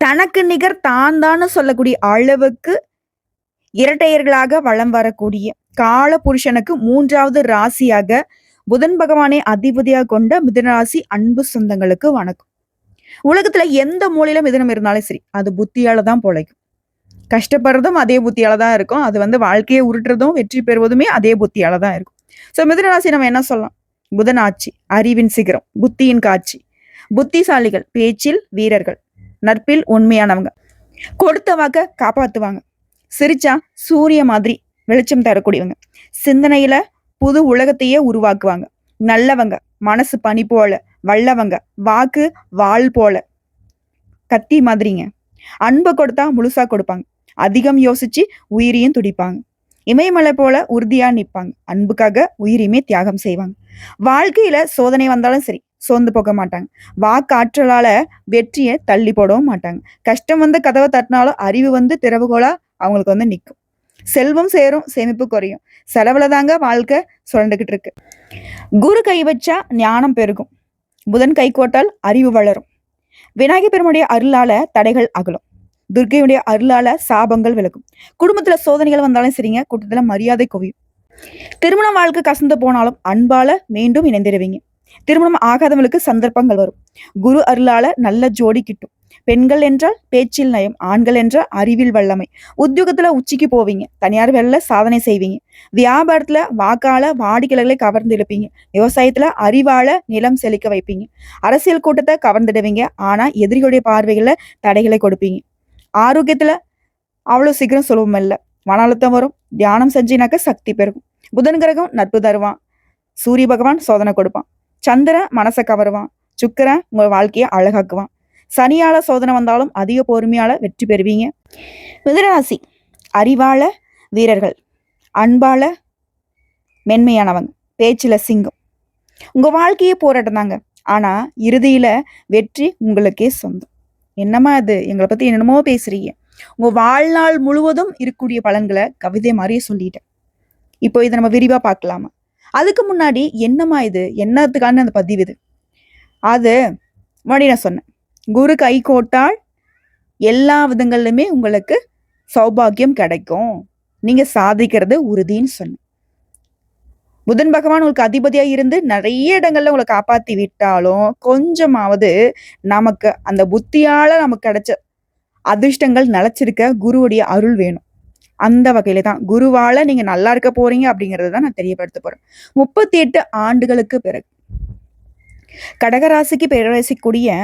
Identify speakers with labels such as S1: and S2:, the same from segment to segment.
S1: தனக்கு நிகர் தான் தான் சொல்லக்கூடிய அளவுக்கு இரட்டையர்களாக வலம் வரக்கூடிய கால புருஷனுக்கு 3வது ராசியாக புதன் பகவானை அதிபதியாக கொண்ட மிதுன ராசி அன்பு சொந்தங்களுக்கு வணக்கம். உலகத்துல எந்த மூலையில மிதுனம் இருந்தாலும் சரி, அது புத்தியால தான் பொழைக்கும். கஷ்டப்படுறதும் அதே புத்தியால தான் இருக்கும். அது வாழ்க்கையை உருட்டுறதும் வெற்றி பெறுவதுமே அதே புத்தியால தான் இருக்கும். ஸோ மிதுன ராசி நம்ம என்ன சொல்லலாம்? புதன் ஆட்சி, அறிவின் சிகரம், புத்தியின் காட்சி, புத்திசாலிகள், பேச்சில் வீரர்கள், நட்பில் உண்மையானவங்க, கொடுத்த வாக்க காப்பாத்துவாங்க, சிரிச்சா சூரிய மாதிரி வெளிச்சம் தரக்கூடியவங்க, சிந்தனையில புது உலகத்தையே உருவாக்குவாங்க, நல்லவங்க, மனசு பனி போல, வல்லவங்க, வாக்கு வாள் போல, கத்தி மாதிரிங்க, அன்பை கொடுத்தா முழுசா கொடுப்பாங்க, அதிகம் யோசிச்சு உயிரையும் துடிப்பாங்க, இமயமலை போல உறுதியா நிற்பாங்க, அன்புக்காக உயிரையுமே தியாகம் செய்வாங்க, வாழ்க்கையில சோதனை வந்தாலும் சரி சோர்ந்து போக மாட்டாங்க, வாக்காற்றலால வெற்றியை தள்ளி போடவும் மாட்டாங்க, கஷ்டம் வந்து கதவை தட்டினாலும் அறிவு திறவுகோலா அவங்களுக்கு நிற்கும், செல்வம் சேரும் சேமிப்பு குறையும், செலவுல தாங்க வாழ்க்கை சுரண்டுகிட்டு இருக்கு. குரு கை வச்சா ஞானம் பெருகும், புதன் கை கோட்டால் அறிவு வளரும், விநாயகர் பெருமுடைய அருளால தடைகள் அகலும், துர்க்கையுடைய அருளால சாபங்கள் விலகும், குடும்பத்துல சோதனைகள் வந்தாலும் சரிங்க கூட்டத்துல மரியாதை குவியும், திருமண வாழ்க்கை கசந்து போனாலும் அன்பால மீண்டும் இணைந்திருவீங்க, திருமணம் ஆகாதவங்களுக்கு சந்தர்ப்பங்கள் வரும், குரு அருளால நல்ல ஜோடி கிட்டும், பெண்கள் என்றால் பேச்சில் நயம், ஆண்கள் என்றால் அறிவில் வல்லமை, உத்தியோகத்துல உச்சிக்கு போவீங்க, தனியார் வேலையில சாதனை செய்வீங்க, வியாபாரத்துல வாக்கால வாடிக்கையாளர்களை கவர்ந்து இழுப்பீங்க, விவசாயத்துல அறிவால நிலம் செழிக்க வைப்பீங்க, அரசியல் கூட்டத்தை கவர்ந்துடுவீங்க, ஆனா எதிரிகளுடைய பார்வைகளை தடைகளை கொடுப்பீங்க, ஆரோக்கியத்துல அவ்வளவு சீக்கிரம் சுலபம் இல்லை, மன அழுத்தம் வரும், தியானம் செஞ்சினாக்க சக்தி பெருகும், புதன் கிரகம் நட்பு தருவான், சூரிய பகவான் சோதனை கொடுப்பான், சந்திரன் மனசை கவருவான், சுக்கிரன் உங்க வாழ்க்கையை அழகாக்குவான், சனியால சோதனை வந்தாலும் அதிக பொறுமையால வெற்றி பெறுவீங்க. மிதுனராசி அறிவால வீரர்கள், அன்பால மென்மையானவங்க, பேச்சில சிங்கம், உங்க வாழ்க்கையே போராட்டம் தாங்க, ஆனா இறுதியில வெற்றி உங்களுக்கே சொந்தம். என்னம்மா அது, எங்களை பத்தி என்னென்னமோ பேசுறீங்க, உங்க வாழ்நாள் முழுவதும் இருக்கக்கூடிய பலன்களை கவிதை மாதிரியே சொல்லிட்டேன். இப்போ இதை நம்ம விரிவா பார்க்கலாமா? அதுக்கு முன்னாடி என்னம்மா இது, என்னத்துக்கான அந்த பதிவு இது, அது முன்னாடி நான் சொன்னேன், குரு கை கோட்டால் எல்லா விதங்கள்லையுமே உங்களுக்கு சௌபாகியம் கிடைக்கும், நீங்க சாதிக்கிறது உறுதின்னு சொன்னேன். புதன் பகவான் உங்களுக்கு அதிபதியா இருந்து நிறைய இடங்கள்ல உங்களை காப்பாத்தி விட்டாலும் கொஞ்சமாவது நமக்கு அந்த புத்தியால நமக்கு கிடைச்ச அதிர்ஷ்டங்கள் நிலைச்சிருக்க குருவுடைய அருள் வேணும். அந்த வகையில தான் குருவால நீங்க நல்லா இருக்க போறீங்க அப்படிங்கறத தான் நான் தெரியப்படுத்த போறேன். 38 ஆண்டுகளுக்கு பிறகு கடகராசிக்கு பேரரசிக்கூடிய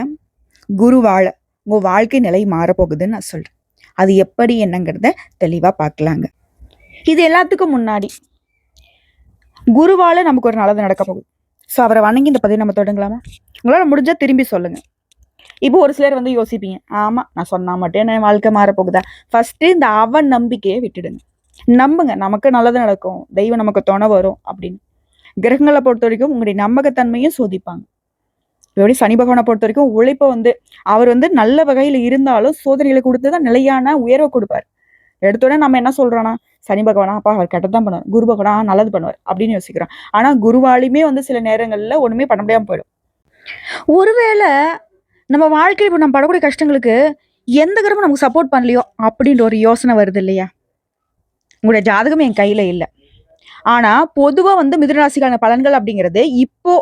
S1: குருவால உங்க வாழ்க்கை நிலை மாறப்போகுதுன்னு நான் சொல்றேன். அது எப்படி என்னங்கிறத தெளிவா பார்க்கலாங்க. இது எல்லாத்துக்கும் முன்னாடி குருவால நமக்கு ஒரு நல்லது நடக்க போகுது. ஸோ அவரை வணங்கி இந்த பதிவு நம்ம தொடங்கலாமா? உங்களால முடிஞ்சா திரும்பி சொல்லுங்க. இப்போ ஒரு சிலர் யோசிப்பீங்க, ஆமா நான் சொன்னா மட்டும் என் வாழ்க்கை மாறப்போகுதா? ஃபர்ஸ்ட் இந்த அவன் நம்பிக்கையை விட்டுடுங்க. நம்புங்க, நமக்கு நல்லது நடக்கும், தெய்வம் நமக்கு துணை வரும் அப்படின்னு. கிரகங்களை பொறுத்த வரைக்கும் உங்களுடைய நம்பகத்தன்மையும் சோதிப்பாங்க. எப்படி சனி பகவானை பொறுத்த வரைக்கும் உழைப்பை அவர் நல்ல வகையில இருந்தாலும் சோதனைகளை கொடுத்துதான் நிலையான உயர்வை கொடுப்பார். எடுத்தோடனே நம்ம என்ன சொல்றோம்னா, சனி பகவானா அப்பா அவர் கெட்டதான் பண்ணுவார், குரு பகவானா நல்லது பண்ணுவார் அப்படின்னு யோசிக்கிறோம். ஆனா குருவாலையுமே சில நேரங்கள்ல ஒண்ணுமே பண்ண முடியாம போயிடும். ஒருவேளை நம்ம வாழ்க்கையில் இப்போ நம்ம படக்கூடிய கஷ்டங்களுக்கு எந்த கிரகமும் நமக்கு சப்போர்ட் பண்ணலையோ அப்படின்ற ஒரு யோசனை வருது இல்லையா? உங்களுடைய ஜாதகம் என் கையில இல்லை, ஆனா பொதுவா மிதுனராசிக்கான பலன்கள் அப்படிங்கிறது இப்போ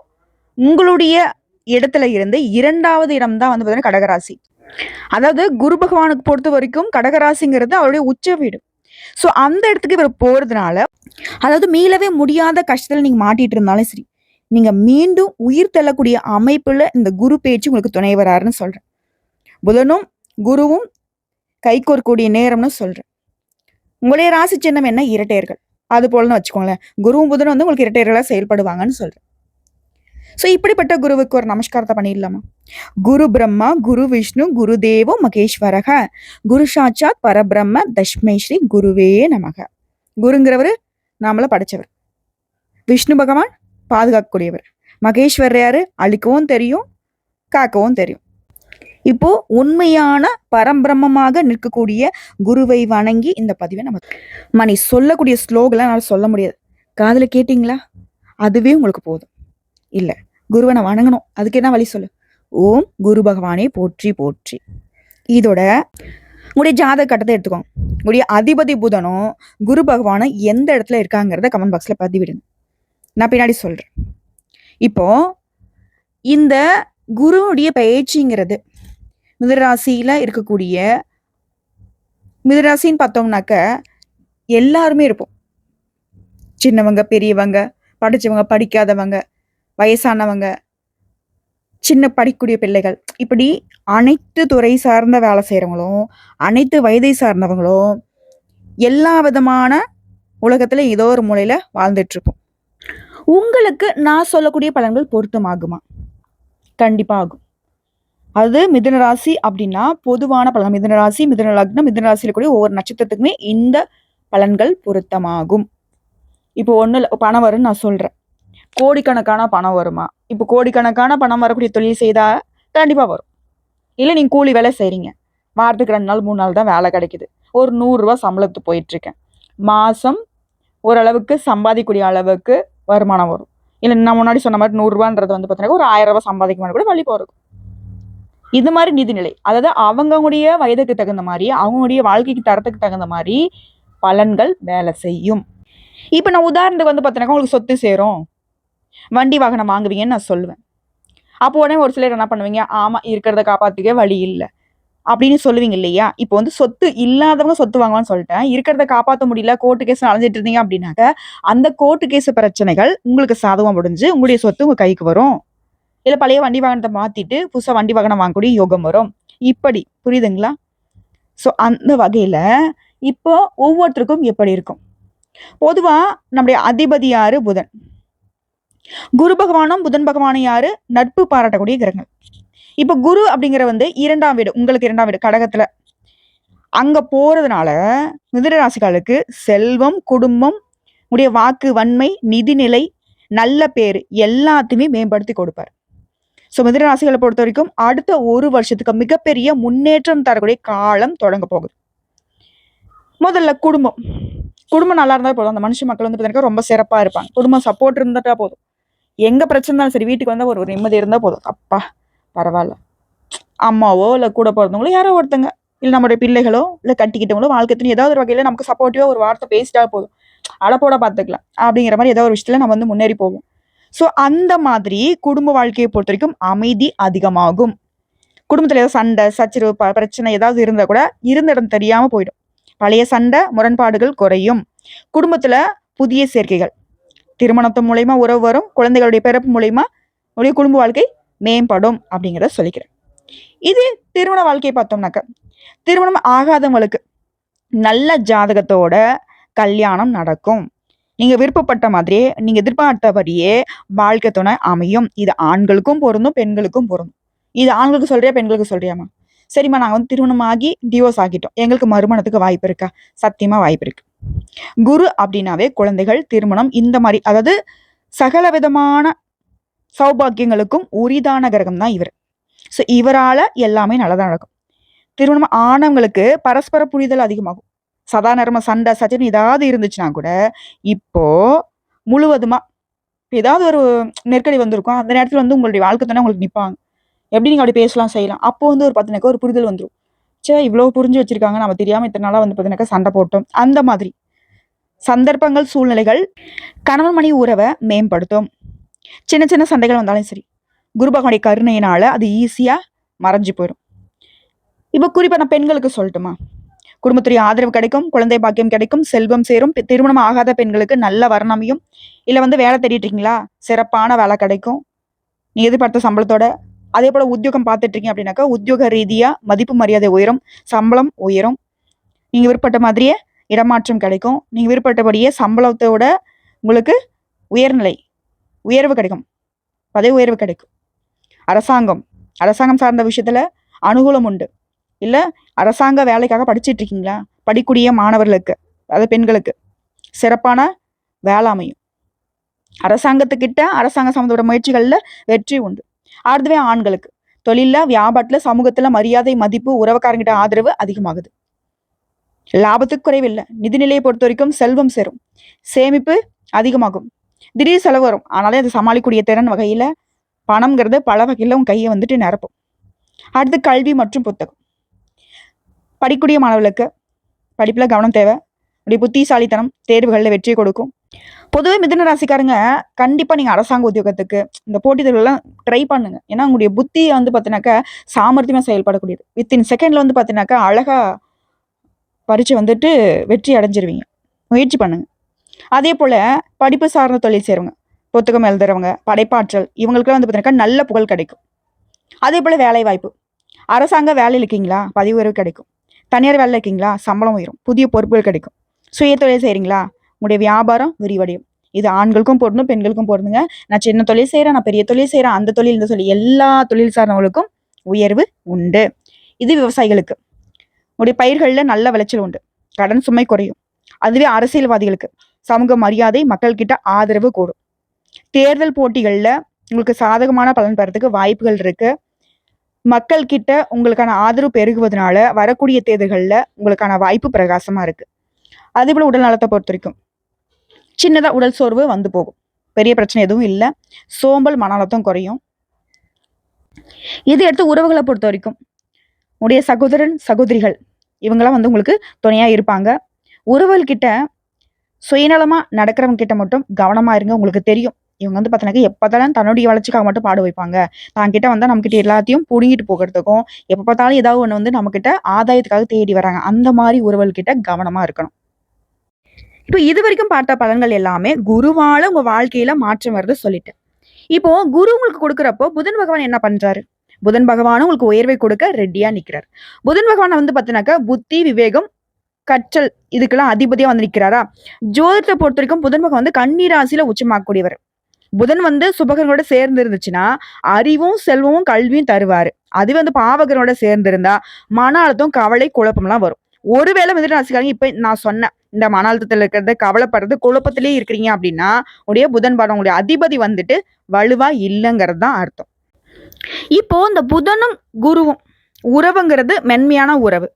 S1: உங்களுடைய இடத்துல இருந்து 2வது இடம் தான் பார்த்தீங்கன்னா கடகராசி. அதாவது குரு பகவானுக்கு பொறுத்த வரைக்கும் கடகராசிங்கிறது அவருடைய உச்ச வீடு. ஸோ அந்த இடத்துக்கு இவர் போறதுனால, அதாவது மீளவே முடியாத கஷ்டத்துல நீங்க மாட்டிட்டு இருந்தாலும் சரி, நீங்க மீண்டும் உயிர் தள்ளக்கூடிய அமைப்புல இந்த குரு பேச்சு உங்களுக்கு துணை வராருன்னு சொல்றேன். புதனும் குருவும் கைகோர்க்கூடிய நேரம்னு சொல்றேன். உங்களுடைய ராசி சின்னம் என்ன? இரட்டையர்கள். அது போலன்னு வச்சுக்கோங்களேன். குருவும் புதனும் உங்களுக்கு இரட்டையர்களா செயல்படுவாங்கன்னு சொல்றேன். ஸோ இப்படிப்பட்ட குருவுக்கு ஒரு நமஸ்காரத்தை பண்ணிடலாமா? குரு பிரம்மா குரு விஷ்ணு குரு தேவோ மகேஸ்வரக குரு சாட்சாத் பரபிரம்ம தஷ்மை ஸ்ரீ குருவே நமக. குருங்கிறவர் நாமள படைச்சவர், விஷ்ணு பகவான் பாதுகாக்கக்கூடியவர், மகேஸ்வரர் யாரு? அழிக்கவும் தெரியும் காக்கவும் தெரியும். இப்போ உண்மையான பரம்பிரம்மமாக நிற்கக்கூடிய குருவை வணங்கி இந்த பதிவை நம்ம நீ சொல்லக்கூடிய ஸ்லோகெல்லாம் என்னால் சொல்ல முடியாது, காதுல கேட்டீங்களா? அதுவே உங்களுக்கு போதும். இல்ல, குருவை நான் வணங்கணும், அதுக்கு என்ன வழி சொல்லு? ஓம் குரு பகவானே போற்றி போற்றி. இதோட உங்களுடைய ஜாதக கட்டத்தை எடுத்துக்கோங்க. உங்களுடைய அதிபதி புதனும் குரு பகவானும் எந்த இடத்துல இருக்காங்கிறத கமெண்ட் பாக்ஸில் பதிவிடுங்க. நான் பின்னாடி சொல்கிறேன். இப்போ இந்த குருவுடைய பயிற்சிங்கிறது மிதுனராசியில் இருக்கக்கூடிய மிதுனராசின்னு பார்த்தோம்னாக்க எல்லாருமே இருப்போம். சின்னவங்க, பெரியவங்க, படித்தவங்க, படிக்காதவங்க, வயசானவங்க, சின்ன படிக்கக்கூடிய பிள்ளைகள், இப்படி அனைத்து துறை சார்ந்த வேலை செய்கிறவங்களும், அனைத்து வயதை சார்ந்தவங்களும் எல்லா விதமான உலகத்தில் ஏதோ ஒரு மூலையில் வாழ்ந்துட்டுருப்போம். உங்களுக்கு நான் சொல்லக்கூடிய பலன்கள் பொருத்தமாகுமா? கண்டிப்பாக ஆகும். அது மிதுன ராசி அப்படின்னா பொதுவான பலன். மிதுன ராசி, மிதுன லக்னம், மிதுன ராசியில் கூடிய ஒவ்வொரு நட்சத்திரத்துக்குமே இந்த பலன்கள் பொருத்தமாகும். இப்போ ஒன்றும் இல்லை, பணம் வரும்னு நான் சொல்கிறேன். கோடிக்கணக்கான பணம் வருமா? இப்போ கோடிக்கணக்கான பணம் வரக்கூடிய தொழில் செய்தால் கண்டிப்பாக வரும். இல்லை நீங்கள் கூலி வேலை செய்கிறீங்க, வாரத்துக்கு 2 நாள் 3 நாள் தான் வேலை கிடைக்குது, ஒரு 100 ரூபா சம்பளத்துக்கு போயிட்டுருக்கேன், மாதம் ஓரளவுக்கு சம்பாதிக்கக்கூடிய அளவுக்கு வருமானம் வரும். இல்லை நான் முன்னாடி சொன்ன மாதிரி 100 ரூபான்றது வந்து பார்த்தீங்கன்னா ஒரு 1000 ரூபா சம்பாதிக்க மாதிரி கூட வழி போகிறோம். இது மாதிரி நிதிநிலை, அதாவது அவங்களுடைய வயதுக்கு தகுந்த மாதிரி, அவங்களுடைய வாழ்க்கைக்கு தரத்துக்கு தகுந்த மாதிரி பலன்கள் வேலை செய்யும். இப்போ நான் உதாரணத்துக்கு வந்து பார்த்தீங்கன்னா உங்களுக்கு சொத்து சேரும், வண்டி வாகனம் வாங்குவீங்கன்னு நான் சொல்லுவேன். அப்போ உடனே ஒரு சிலர் என்ன பண்ணுவீங்க, ஆமாம் இருக்கிறத காப்பாற்றிக்க வழி இல்லை அப்படின்னு சொல்லுவீங்க இல்லையா? இப்போ வந்து சொத்து இல்லாதவங்க சொத்து வாங்குவான்னு சொல்லிட்டேன். இருக்கிறத காப்பாற்ற முடியல, கோர்ட்டு கேஸ் அலைஞ்சிட்டு இருந்தீங்க அப்படின்னாக்க அந்த கோர்ட்டு கேஸ் பிரச்சனைகள் உங்களுக்கு சாதகம் முடிஞ்சு உங்களுடைய சொத்து உங்கள் கைக்கு வரும். இல்லை பழைய வண்டி வாகனத்தை மாற்றிட்டு புதுசாக வண்டி வாகனம் வாங்கக்கூடிய யோகம் வரும். இப்படி புரியுதுங்களா? ஸோ அந்த வகையில் இப்போ ஒவ்வொருத்தருக்கும் எப்படி இருக்கும்? பொதுவாக நம்முடைய அதிபதி யாரு? புதன். குரு பகவானும் புதன் பகவானும் யாரு? நட்பு பாராட்டக்கூடிய கிரகங்கள். இப்போ குரு அப்படிங்கிற வந்து 2ஆம் வீடு, உங்களுக்கு 2ஆம் வீடு கடகத்துல அங்க போறதுனால மிதுன ராசிகளுக்கு செல்வம், குடும்பம், உடைய வாக்கு வன்மை, நிதிநிலை, நல்ல பேர் எல்லாத்தையுமே மேம்படுத்தி கொடுப்பார். ஸோ மிதுன ராசிகளை பொறுத்த வரைக்கும் அடுத்த 1 வருஷத்துக்கு மிகப்பெரிய முன்னேற்றம் தரக்கூடிய காலம் தொடங்க போகுது. முதல்ல குடும்பம் நல்லா இருந்தால் போதும். அந்த மனுஷ மக்கள் வந்து பார்த்தீங்கன்னா ரொம்ப சிறப்பாக இருப்பாங்க. குடும்பம் சப்போர்ட் இருந்துட்டா போதும். எங்க பிரச்சனை இருந்தாலும் சரி, வீட்டுக்கு வந்தால் ஒரு நிம்மதி இருந்தால் போதும். அப்பா பரவாயில்ல, அம்மாவோ இல்லை கூட பிறந்தவங்களோ யாரோ ஒருத்தங்க, இல்லை நம்மளுடைய பிள்ளைகளோ இல்லை கட்டிக்கிட்டவங்களோ வாழ்க்கைன்னு ஏதாவது ஒரு வகையில் நமக்கு சப்போர்ட்டிவாக ஒரு வார்த்தை பேசிட்டா போதும், அழப்போட பார்த்துக்கலாம் அப்படிங்கிற மாதிரி ஏதாவது ஒரு விஷயத்தில் நம்ம வந்து முன்னேறி போவோம். ஸோ அந்த மாதிரி குடும்ப வாழ்க்கையை பொறுத்த வரைக்கும் அமைதி அதிகமாகும். குடும்பத்தில் ஏதாவது சண்டை சச்சரவு பிரச்சனை ஏதாவது இருந்தால் கூட இருந்த இடம் தெரியாமல் போயிடும். பழைய சண்டை முரண்பாடுகள் குறையும். குடும்பத்தில் புதிய சேர்க்கைகள், திருமணத்து மூலயமா உறவு வரும், குழந்தைகளுடைய பிறப்பு மூலயமா உடைய குடும்ப வாழ்க்கை மேம்படும் அப்படிங்கிறத சொல்லிக்கிறேன். இது திருமண வாழ்க்கையை பார்த்தோம்னாக்க திருமணம் ஆகாதவங்களுக்கு நல்ல ஜாதகத்தோட கல்யாணம் நடக்கும். நீங்க விருப்பப்பட்ட மாதிரியே நீங்க எதிர்பார்த்தபடியே வாழ்க்கை துணை அமையும். இது ஆண்களுக்கும் பொருந்தும், பெண்களுக்கும் பொருந்தும். இது ஆண்களுக்கு சொல்றியா, பெண்களுக்கு சொல்றியாமா? சரிம்மா, நாங்கள் வந்து திருமணம் ஆகி டிவோர்ஸ் ஆகிட்டோம், எங்களுக்கு மறுமணத்துக்கு வாய்ப்பு இருக்கா? சத்தியமா வாய்ப்பு இருக்கு. குரு அப்படின்னாவே குழந்தைகள், திருமணம், இந்த மாதிரி அதாவது சகல விதமான சௌபாக்கியங்களுக்கும் உரிதான கிரகம் தான் இவர். ஸோ இவரால எல்லாமே நல்லதாக நடக்கும். திருமணம் ஆனவங்களுக்கு பரஸ்பர புரிதல் அதிகமாகும். சாதாரண சண்டை சச்சரவு ஏதாவது இருந்துச்சுன்னா கூட இப்போ முழுவதுமா ஏதாவது ஒரு நெருக்கடி வந்திருக்கும், அந்த நேரத்தில் வந்து உங்களுடைய வாழ்க்கை தானே உங்களுக்கு நிற்பாங்க. எப்படி நீங்கள் அப்படி பேசலாம் செய்யலாம். அப்போ வந்து ஒரு பார்த்தீங்கன்னாக்கா ஒரு புரிதல் வந்துடும். சே இவ்வளோ புரிஞ்சு வச்சிருக்காங்க, நம்ம தெரியாமல் இத்தனை நாளாக வந்து பார்த்தீங்கன்னாக்கா சண்டை போட்டோம். அந்த மாதிரி சந்தர்ப்பங்கள், சூழ்நிலைகள் கணவன் மனைவி உறவை மேம்படுத்தும். சின்ன சின்ன சண்டைகள் வந்தாலும் சரி, குரு பகவானுடைய கருணையினால அது ஈஸியாக மறைஞ்சு போயிடும். இப்போ குறிப்பாக நான் பெண்களுக்கு சொல்லட்டுமா? குடும்பத்துடைய ஆதரவு கிடைக்கும், குழந்தை பாக்கியம் கிடைக்கும், செல்வம் சேரும். திருமணம் ஆகாத பெண்களுக்கு நல்ல வரணமையும், இல்லை வந்து வேலை தேடிட்டு இருக்கீங்களா, சிறப்பான வேலை கிடைக்கும் நீ எதிர்பார்த்த சம்பளத்தோட. அதே போல் உத்தியோகம் பார்த்துட்டு இருக்கீங்க அப்படின்னாக்கா உத்தியோக ரீதியாக மதிப்பு மரியாதை உயரும், சம்பளம் உயரும். நீங்கள் விருப்பப்பட்ட மாதிரியே இடமாற்றம் கிடைக்கும். நீங்கள் விருப்பப்பட்டபடியே சம்பளத்தோட உங்களுக்கு உயர்வு கிடைக்கும், பதவி உயர்வு கிடைக்கும். அரசாங்கம் சார்ந்த விஷயத்துல அனுகூலம் உண்டு. இல்லை அரசாங்க வேலைக்காக படிச்சுட்டு இருக்கீங்களா, படிக்கூடிய மாணவர்களுக்கு, அதாவது பெண்களுக்கு சிறப்பான வேலை அமையும். அரசாங்கத்துக்கிட்ட அரசாங்க சம்பந்தப்பட்ட முயற்சிகளில் வெற்றி உண்டு. அடுத்தவே ஆண்களுக்கு தொழிலில், வியாபாரத்தில், சமூகத்தில் மரியாதை, மதிப்பு, உறவுக்காரங்கிட்ட ஆதரவு அதிகமாகுது. லாபத்துக்கு குறைவில்லை. நிதிநிலையை பொறுத்த வரைக்கும் செல்வம் சேரும், சேமிப்பு அதிகமாகும். திடீர் செலவு வரும், ஆனாலே அது சமாளிக்கக்கூடிய திறன் வகையில் பணம்ங்கிறது பல வகையில் உன் கையை வந்துட்டு நிரப்பும். அடுத்து கல்வி மற்றும் புத்தகம். படிக்கக்கூடிய மாணவர்களுக்கு படிப்பில் கவனம் தேவை. உடைய புத்திசாலித்தனம் தேர்வுகளில் வெற்றியை கொடுக்கும். பொதுவே மிதுன ராசிக்காரங்க கண்டிப்பாக நீங்கள் அரசாங்க உத்தியோகத்துக்கு இந்த போட்டித் தேர்வுலாம் ட்ரை பண்ணுங்க. ஏன்னா உங்களுடைய புத்தியை வந்து பார்த்தீங்கன்னாக்கா சாமர்த்தியமாக செயல்படக்கூடியது. வித்தின் செகண்டில் வந்து பார்த்தீங்கன்னாக்கா அழகாக பரீட்சை வந்துட்டு வெற்றி அடைஞ்சிருவீங்க. முயற்சி பண்ணுங்க. அதே போல் படிப்பு சார்ந்த தொழில் செய்கிறவங்க, புத்தகம் எழுதுறவங்க, படைப்பாற்றல் இவங்களுக்குலாம் வந்து பார்த்தீங்கன்னாக்கா நல்ல புகழ் கிடைக்கும். அதே போல் வேலை வாய்ப்பு, அரசாங்க வேலையில் இருக்கீங்களா பதவி உயர்வு கிடைக்கும். தனியார் வேலையில் இருக்கீங்களா சம்பளம் உயரும், புதிய பொறுப்புகள் கிடைக்கும். சுய தொழில் செய்கிறீங்களா உங்களுடைய வியாபாரம் விரிவடையும். இது ஆண்களுக்கும் பொருந்தும் பெண்களுக்கும் பொருந்துங்க. நான் சின்ன தொழில் செய்கிறேன், நான் பெரிய தொழில் செய்கிறேன், அந்த தொழில் இந்த தொழில் எல்லா தொழில் சார்ந்தவங்களுக்கும் உயர்வு உண்டு. இது விவசாயிகளுக்கு உங்களுடைய பயிர்களில் நல்ல விளைச்சல் உண்டு, கடன் சுமை குறையும். அதுவே அரசியல்வாதிகளுக்கு சமூக மரியாதை, மக்கள்கிட்ட ஆதரவு கூடும். தேர்தல் போட்டிகளில் உங்களுக்கு சாதகமான பலன் பெறதுக்கு வாய்ப்புகள் இருக்கு. மக்கள் கிட்ட உங்களுக்கான ஆதரவு பெருகுவதனால வரக்கூடிய தேர்தல்களில் உங்களுக்கான வாய்ப்பு பிரகாசமா இருக்கு. அதே போல உடல் நலத்தை பொறுத்த வரைக்கும் சின்னதா உடல் சோர்வு வந்து போகும், பெரிய பிரச்சனை எதுவும் இல்லை. சோம்பல், மன அழுத்தம் குறையும். இது எடுத்து உறவுகளை பொறுத்த வரைக்கும் உடைய சகோதரன் சகோதரிகள் இவங்கெல்லாம் வந்து உங்களுக்கு துணையா இருப்பாங்க. உறவுகள்கிட்ட சுயநலமா நடக்கிறவங்க கிட்ட மட்டும் கவனமா இருங்க. உங்களுக்கு தெரியும் இவங்க வந்து பார்த்தீங்கன்னா எப்போதாலும் தன்னுடைய வளர்ச்சிக்காக மட்டும் பாடு வைப்பாங்க. தான் கிட்ட வந்தால் நம்மக்கிட்ட எல்லாத்தையும் புடுங்கிட்டு போகிறதுக்கும் எப்போ பார்த்தாலும் ஏதாவது ஒன்று வந்து நம்மக்கிட்ட ஆதாயத்துக்காக தேடி வராங்க. அந்த மாதிரி உறவுகள்கிட்ட கவனமா இருக்கணும். இப்போ இது வரைக்கும் பார்த்த பலன்கள் எல்லாமே குருவால உங்க வாழ்க்கையில மாற்றம் வருது சொல்லிட்டேன். இப்போ குரு உங்களுக்கு கொடுக்குறப்போ புதன் பகவான் என்ன பண்றாரு? புதன் பகவானும் உங்களுக்கு உயர்வை கொடுக்க ரெடியா நிக்கிறார். புதன் பகவான் வந்து பார்த்தீங்கன்னாக்கா புத்தி, விவேகம், கற்றல் இதுக்கெல்லாம் அதிபதியா வந்து நிற்கிறாரா. ஜோதிடத்தை பொறுத்த வரைக்கும் புதன் பகவான் வந்து கன்னி ராசியில உச்சமாக்கக்கூடியவர். புதன் வந்து சுபகரோட சேர்ந்து இருந்துச்சுன்னா அறிவும் செல்வமும் கல்வியும் தருவாரு. அது வந்து பாவகரோட சேர்ந்து இருந்தா மன அழுத்தம், கவலை, குழப்பம்லாம் வரும். ஒருவேளை மிதுன ராசிக்காரங்க இப்ப நான் சொன்ன இந்த மன அழுத்தத்துல இருக்கிறது, கவலைப்படுறது, குழப்பத்திலேயே இருக்கிறீங்க அப்படின்னா உடைய புதன் படம் உங்களுடைய அதிபதி வந்துட்டு வலுவா இல்லைங்கிறது தான் அர்த்தம். இப்போ இந்த புதனும் குருவும் உறவுங்கிறது மென்மையான உறவு.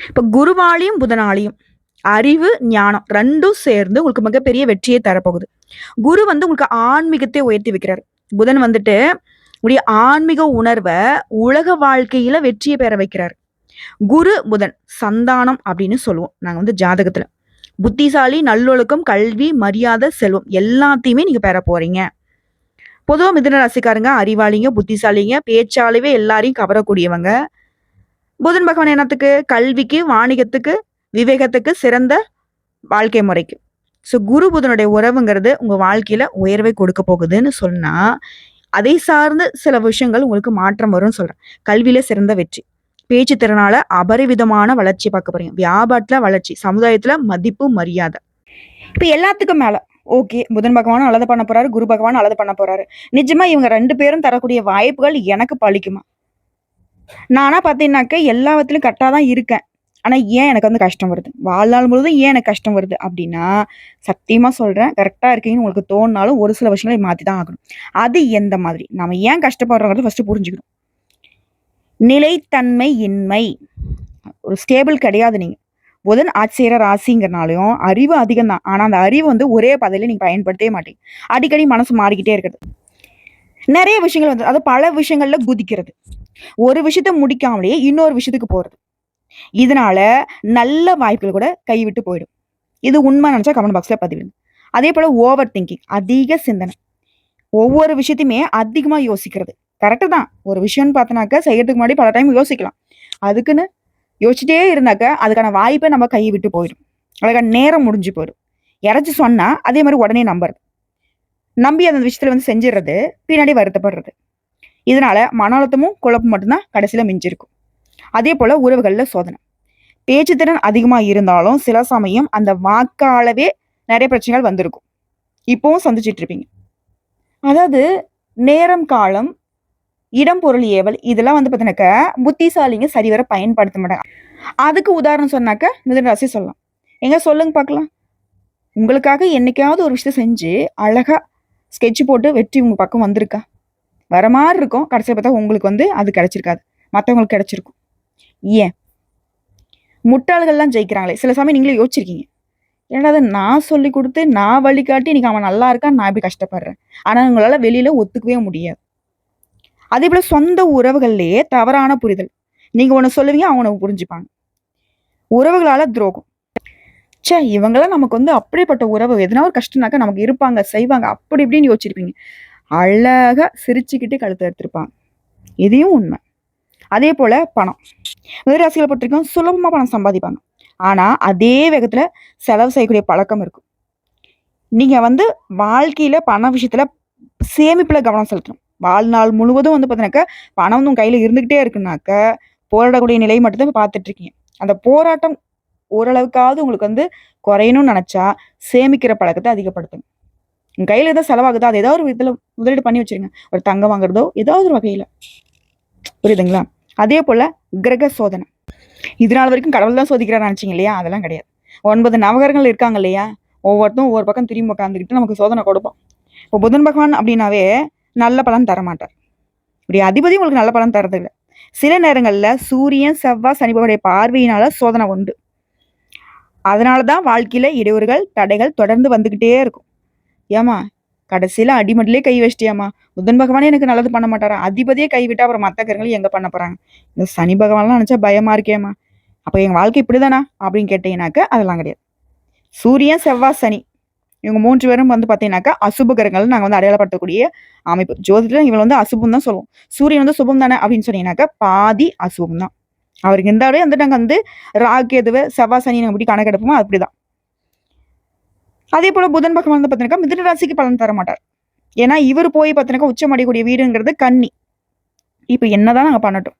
S1: இப்ப குருவாலையும் புதனாலையும் அறிவு, ஞானம் ரெண்டும் சேர்ந்து உங்களுக்கு மிகப்பெரிய வெற்றியை தரப்போகுது. குரு வந்து உங்களுக்கு ஆன்மீகத்தை உயர்த்தி வைக்கிறாரு. புதன் வந்துட்டு உடைய ஆன்மீக உணர்வை உலக வாழ்க்கையில வெற்றியை பெற வைக்கிறாரு. குரு புதன் சந்தானம் அப்படின்னு சொல்லுவோம் நாங்க வந்து ஜாதகத்துல. புத்திசாலி, நல்லொழுக்கம், கல்வி, மரியாதை, செல்வம் எல்லாத்தையுமே நீங்க பெற போறீங்க. பொதுவா மிதுன ராசிக்காரங்க அறிவாளிங்க, புத்திசாலிங்க, பேச்சாலவே எல்லாரையும் கவரக்கூடியவங்க. புதன் பகவான் என்னத்துக்கு? கல்விக்கு, வாணிகத்துக்கு, விவேகத்துக்கு, சிறந்த வாழ்க்கை முறைக்கு. ஸோ குரு புதனுடைய உறவுங்கிறது உங்க வாழ்க்கையில உயர்வை கொடுக்க போகுதுன்னு சொன்னா அதை சார்ந்து சில விஷயங்கள் உங்களுக்கு மாற்றம் வரும்னு சொல்றேன். கல்வியில சிறந்த வெற்றி, பேச்சு திறனால அபரிவிதமான வளர்ச்சி பார்க்க போறீங்க. வியாபாரத்துல வளர்ச்சி, சமுதாயத்துல மதிப்பு, மரியாதை. இப்ப எல்லாத்துக்கும் மேல ஓகே புதன் பகவானும் நல்லது பண்ண போறாரு, குரு பகவானும் நல்லது பண்ண போறாரு. நிஜமா இவங்க 2 பேரும் தரக்கூடிய வாய்ப்புகள் எனக்கு பழிக்குமா? நானா பார்த்தீங்கன்னாக்க எல்லாவற்றிலும் கரெக்டாக தான் இருக்கேன். ஆனா ஏன் எனக்கு வந்து கஷ்டம் வருது? வாழ்நாள் முழுவதும் ஏன் எனக்கு கஷ்டம் வருது? அப்படின்னா, சத்தியமா சொல்றேன், கரெக்ட்டா இருக்கீங்கன்னு உங்களுக்கு தோணுனாலும் ஒரு சில விஷயங்களை மாத்தி தான் ஆகணும். அது எந்த மாதிரி? நாம ஏன் கஷ்டப்படுறோங்கிறத ஃபர்ஸ்ட் புரிஞ்சுக்கணும். நிலைத்தன்மை இன்மை. ஒரு ஸ்டேபிள் கிடையாது நீங்க. புதன் ஆட்சி செய்ற ராசிங்கிறனாலயும் அறிவு அதிகம் தான். ஆனா அந்த அறிவு வந்து ஒரே பாதையில நீங்க பயன்படுத்தவே மாட்டீங்க. அடிக்கடி மனசு மாறிக்கிட்டே இருக்குது. நிறைய விஷயங்கள் வந்து அது பல விஷயங்கள்ல குதிக்கிறது. ஒரு விஷயத்த முடிக்காமலேயே இன்னொரு விஷயத்துக்கு போறது. இதனால நல்ல வாய்ப்புகள் கூட கைவிட்டு போயிடும். இது உண்மை நினைச்சா கமெண்ட் பாக்ஸ்ல பதிவிடுங்க. அதே போல ஓவர் திங்கிங், அதிக சிந்தனை. ஒவ்வொரு விஷயத்தையுமே அதிகமா யோசிக்கிறது. கரெக்டு தான். ஒரு விஷயம்னு பார்த்தனாக்க செய்யறதுக்கு முன்னாடி பல டைம் யோசிக்கலாம். அதுக்குன்னு யோசிச்சுட்டே இருந்தாக்க அதுக்கான வாய்ப்பை நம்ம கையை விட்டு போயிடும். அதுக்கான நேரம் முடிஞ்சு போயிடும். யாராச்சும் சொன்னா அதே மாதிரி உடனே நம்புறது. நம்பி அந்த விஷயத்துல வந்து செஞ்சிடறது, பின்னாடி வருத்தப்படுறது. இதனால மன அழுத்தமும் குழப்பம் மட்டும்தான் கடைசியில மிஞ்சிருக்கும். அதே போல உறவுகள்ல சோதனை. பேச்சுத்திறன் அதிகமா இருந்தாலும் சில சமயம் அந்த வாக்காளவே நிறைய பிரச்சனைகள் வந்திருக்கும். இப்பவும் சந்திச்சிட்டு இருப்பீங்க. அதாவது நேரம், காலம், இடம், பொருள், ஏவல் இதெல்லாம் வந்து பார்த்தீங்கன்னாக்க புத்திசாலிங்க சரிவர பயன்படுத்த மாட்டாங்க. அதுக்கு உதாரணம் சொன்னாக்க மிதுன ராசி சொல்லலாம். எங்க சொல்லுங்க பார்க்கலாம். உங்களுக்காக என்னைக்காவது ஒரு விஷயத்த செஞ்சு அழகா ஸ்கெட்ச் போட்டு வெற்றி உங்க பக்கம் வந்திருக்கா? வர மாதிரி இருக்கும். கடைசியில் பார்த்தா உங்களுக்கு வந்து அது கிடைச்சிருக்காது, மற்றவங்களுக்கு கிடைச்சிருக்கும். ஏன் முட்டாள்கள்லாம் ஜெயிக்கிறாங்களே? சில சமயம் நீங்களே யோசிச்சிருக்கீங்க, ஏன்னா அதை நான் சொல்லி கொடுத்து நான் வழிகாட்டி இன்னைக்கு அவன் நல்லா இருக்கான், நான் இப்படி கஷ்டப்படுறேன். ஆனால் உங்களால வெளியில ஒத்துக்கவே முடியாது. அதே போல சொந்த உறவுகள்லயே தவறான புரிதல். நீங்க ஒன்று சொல்லுவீங்க, அவங்க புரிஞ்சுப்பாங்க. உறவுகளால துரோகம். ச்சே, இவங்கலாம் நமக்கு அப்படிப்பட்ட உறவு, எதனா ஒரு கஷ்டம்னாக்கா நமக்கு இருப்பாங்க, செய்வாங்க, அப்படி இப்படின்னு யோசிச்சிருப்பீங்க. அழகா சிரிச்சுக்கிட்டு கழுத்த எடுத்திருப்பாங்க. இதையும் உண்மை. அதே போல பணம். மிதுனராசிகளை பொறுத்தவரைக்கும் சுலபமா பணம் சம்பாதிப்பாங்க. ஆனா, அதே வேகத்துல செலவு செய்யக்கூடிய பழக்கம் இருக்கும். நீங்க வாழ்க்கையில பண விஷயத்துல சேமிப்புல கவனம் செலுத்தணும். வாழ்நாள் முழுவதும் பார்த்தீங்கன்னாக்கா, பணம் உங்க கையில இருந்துகிட்டே இருக்குனாக்க, போராடக்கூடிய நிலை மட்டும் தான் பார்த்துட்டு இருக்கீங்க. அந்த போராட்டம் ஓரளவுக்காவது உங்களுக்கு குறையணும்னு நெனச்சா, சேமிக்கிற பழக்கத்த அதிகப்படுத்துங்க. உங்க கையில எதோ செலவாகுதா, அது ஏதாவது ஒரு விதத்துல முதலீடு பண்ணி வச்சுருங்க. ஒரு தங்கம் வாங்குறதோ, ஏதாவது ஒரு வகையில. புரியுதுங்களா? அதே போல கிரக சோதனை. இது நாள் வரைக்கும் கடவுள் தான் சோதிக்கிறார்ன்னு நெனச்சீங்க இல்லையா? அதெல்லாம் கிடையாது. 9 நவகிரகங்கள் இருக்காங்க இல்லையா? ஒவ்வொருத்தரும் ஒவ்வொரு பக்கம் திரும்பி உட்காந்துக்கிட்டு நமக்கு சோதனை கொடுப்பான். இப்போ புதன் பகவான் அப்படின்னாவே நல்ல பலன் தரமாட்டார். இப்படி அதிபதி உங்களுக்கு நல்ல பலன் தரதில்ல. சில நேரங்கள்ல சூரியன், செவ்வாய், சனி பகவானுடைய பார்வையினால சோதனை உண்டு. அதனால தான் வாழ்க்கையில இடையூறுகள், தடைகள் தொடர்ந்து வந்துகிட்டே இருக்கும். ஏம்மா, கடைசியில அடிமட்டிலே கை வச்சிட்டியாம்மா, புதன் பகவானே எனக்கு நல்லது பண்ண மாட்டாரா? அதிபதியே கைவிட்டா அப்புறம் மத்த கிரகங்கள் எங்க பண்ண போறாங்க? இந்த சனி பகவான்லாம் நினைச்சா பயமா இருக்கேம்மா. அப்ப எங்க வாழ்க்கை இப்படிதானா? அப்படின்னு கேட்டீங்கன்னாக்க அதெல்லாம் கிடையாது. சூரியன், செவ்வாய், சனி இவங்க 3 பேரும் பார்த்தீங்கன்னாக்கா அசுப கிரகங்கள் நாங்க அடையாளப்படுத்தக்கூடிய அமைப்பு. ஜோதிடத்துல இவங்க அசுபம் தான் சொல்லுவோம். சூரியன் சுபம் தானே அப்படின்னு சொன்னீங்கன்னாக்கா பாதி அசுபம் தான். அவருக்கு இருந்தாலே நாங்க ராகு, கேதுவை, செவ்வாய், சனி நாங்க எப்படி கணக்கெடுப்போமோ அப்படிதான். அதே போல புதன் பகவான் பார்த்தீங்கன்னா மிதுன ராசிக்கு பலன் தர மாட்டார். ஏன்னா இவர் போய் பார்த்தீங்கன்னா உச்சம் அடையக்கூடிய வீடுங்கிறது கன்னி. இப்ப என்னதான் நாங்க பண்ணட்டும்?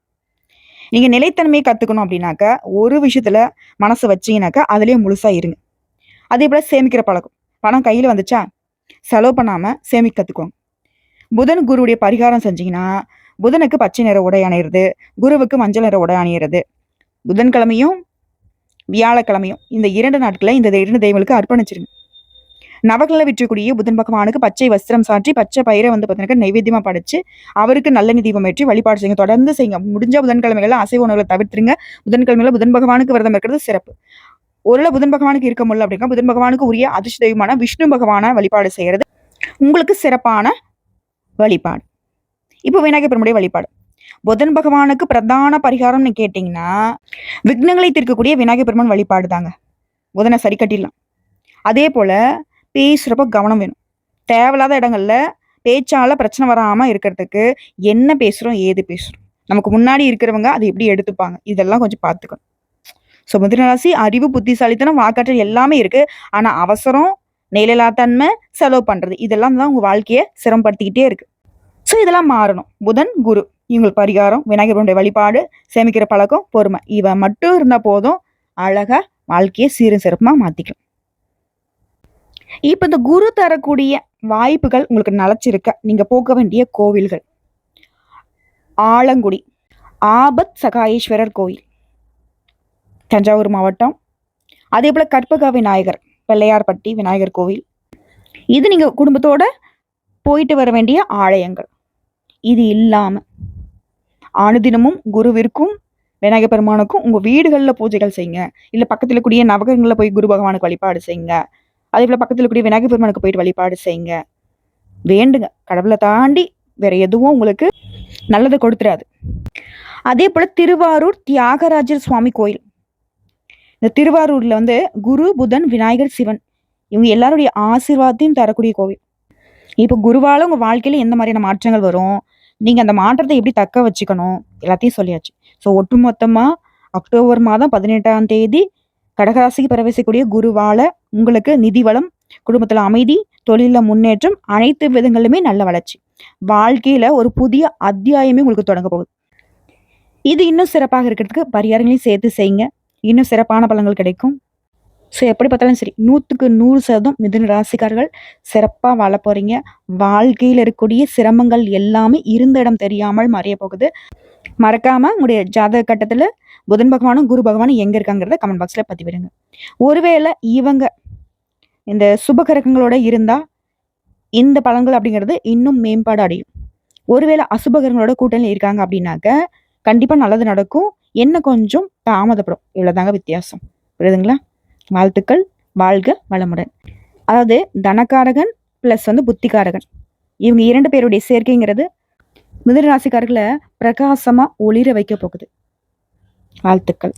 S1: நீங்க நிலைத்தன்மையை கத்துக்கணும் அப்படின்னாக்கா, ஒரு விஷயத்துல மனசு வச்சீங்கன்னாக்கா அதுலயே முழுசா இருங்க. அதே போல சேமிக்கிற பழக்கம். பணம் கையில வந்துச்சா, செலவு பண்ணாம சேமிக்க கத்துக்கோங்க. புதன் குருவுடைய பரிகாரம் செஞ்சீங்கன்னா, புதனுக்கு பச்சை நிற உடை அணியிறது, குருவுக்கு மஞ்சள் நிற உடை அணியிறது. புதன்கிழமையும் வியாழக்கிழமையும் இந்த 2 நாட்களை இந்த 2 தெய்வங்களுக்கு அர்ப்பணிச்சிருங்க. நவகிரக விற்றக்கூடிய புதன் பகவானுக்கு பச்சை வஸ்திரம் சாற்றி, பச்சை பயிரை பார்த்தீங்கன்னா நைவேத்தியமா படைச்சு, அவருக்கு நல்லெண்ணெய் தீபம் ஏற்றி வழிபாடு செய்யுங்க. தொடர்ந்து செய்யுங்க. முடிஞ்ச புதன்கிழமைகள்ல அசைவ உணவுகளை தவிர்த்துருங்க. புதன்கிழமையில புதன் பகவானுக்கு விரதம் இருக்கிறது சிறப்பு. ஒருவேளை புதன் பகவானுக்கு இருக்க முடியல அப்படின்னா, புதன் பகவானுக்கு உரிய அதிர்ஷ்ட தெய்வமான விஷ்ணு பகவான வழிபாடு செய்யறது உங்களுக்கு சிறப்பான வழிபாடு. இப்போ விநாயகர் பெருமாளுடைய வழிபாடு. புதன் பகவானுக்கு பிரதான பரிகாரம்னு கேட்டீங்கன்னா, விக்னங்களை தீர்க்கக்கூடிய விநாயகர் பெருமான் வழிபாடு தாங்க. புதனை சரி கட்டிடலாம். அதே போல பேசுறப்ப கவனம் வேணும். தேவையில்லாத இடங்கள்ல பேச்சால பிரச்சனை வராம இருக்கிறதுக்கு என்ன பேசுறோம், ஏது பேசுறோம், நமக்கு முன்னாடி இருக்கிறவங்க அதை எப்படி எடுத்துப்பாங்க, இதெல்லாம் கொஞ்சம் பார்த்துக்கணும். ஸோ மிதுன ராசி அறிவு, புத்திசாலித்தனம், வாக்காற்றல் எல்லாமே இருக்கு. ஆனா அவசரம், நிலையில்லாத்தன்மை, செலவு பண்றது இதெல்லாம் தான் உங்க வாழ்க்கையை சிரமப்படுத்திக்கிட்டே இருக்கு. ஸோ இதெல்லாம் மாறணும். புதன், குரு இவங்களுக்கு பரிகாரம், விநாயகருடைய வழிபாடு, சேமிக்கிற பழக்கம், பொறுமை இவ மட்டும் இருந்தா போதும், அழகா வாழ்க்கையை சீரும் சிறப்புமா மாத்திக்கலாம். இப்ப இந்த குரு தரக்கூடிய வாய்ப்புகள் உங்களுக்கு நிலைச்சிருக்க நீங்க போக வேண்டிய கோவில்கள்: ஆலங்குடி ஆபத் சகாயேஸ்வரர் கோயில், தஞ்சாவூர் மாவட்டம். அதே போல கற்பக விநாயகர், பிள்ளையார்பட்டி விநாயகர் கோவில். இது நீங்க குடும்பத்தோட போயிட்டு வர வேண்டிய ஆலயங்கள். இது இல்லாம அனுதினமும் குருவிற்கும் விநாயகர் பெருமானுக்கும் உங்க வீடுகளில் பூஜைகள் செய்யுங்க. இல்ல பக்கத்துல கூடிய நவகிரகங்களில் போய் குரு பகவானுக்கு வழிபாடு செய்யுங்க. அதே போல பக்கத்துல கூடிய விநாயகர் பெருமானுக்கு போயிட்டு வழிபாடு செய்யுங்க. வேண்டுங்க. கடவுளை தாண்டி வேற எதுவும் உங்களுக்கு நல்லது கொடுத்துறாது. அதே போல திருவாரூர் தியாகராஜர் சுவாமி கோயில். இந்த திருவாரூர்ல குரு, புதன், விநாயகர், சிவன் இவங்க எல்லாருடைய ஆசீர்வாதத்தையும் தரக்கூடிய கோவில். இப்ப குருவால உங்க வாழ்க்கையில எந்த மாதிரியான மாற்றங்கள் வரும், நீங்க அந்த மாற்றத்தை எப்படி தக்க வச்சுக்கணும், எல்லாத்தையும் சொல்லியாச்சு. ஸோ ஒட்டுமொத்தமா அக்டோபர் மாதம் 18ஆம் தேதி கடகராசிக்கு பிரவேசிக்கக்கூடிய குருவால உங்களுக்கு நிதி வளம், குடும்பத்துல அமைதி, தொழில முன்னேற்றம், அனைத்து விதங்களிலுமே நல்ல வளர்ச்சி. வாழ்க்கையில ஒரு புதிய அத்தியாயமே உங்களுக்கு தொடங்க போகுது. இது இன்னும் சிறப்பாக இருக்கிறதுக்கு பரிகாரங்களையும் சேர்த்து செய்யுங்க. இன்னும் சிறப்பான பலன்கள் கிடைக்கும். ஸோ எப்படி பார்த்தாலும் சரி, 100க்கு 100% மிதுன ராசிக்காரர்கள் சிறப்பா வாழ போறீங்க. வாழ்க்கையில் இருக்கக்கூடிய சிரமங்கள் எல்லாமே இருந்த இடம் தெரியாமல் மறைய போகுது. மறக்காம உங்களுடைய ஜாதக கட்டத்துல புதன் பகவானும் குரு பகவானும் எங்க இருக்காங்கிறத கமெண்ட் பாக்ஸ்ல பதிவிடுங்க. ஒருவேளை இவங்க இந்த சுப கிரகங்களோட இருந்தா இந்த பலன்கள் அப்படிங்கிறது இன்னும் மேம்பாடு அடையும். ஒருவேளை அசுப கிரகங்களோட கூட்டணியில் இருக்காங்க அப்படின்னாக்க கண்டிப்பா நல்லது நடக்கும், என்ன கொஞ்சம் தாமதப்படும். இவ்வளவுதாங்க வித்தியாசம். புரியுதுங்களா? வாழ்த்துக்கள். வாழ்க வளமுடன். அதாவது தனக்காரகன் பிளஸ் புத்திகாரகன் இவங்க 2 பேருடைய சேர்க்கைங்கிறது மிதுன ராசிக்காரர்களை பிரகாசமா ஒளிர வைக்க போகுது. வாழ்த்துக்கள்.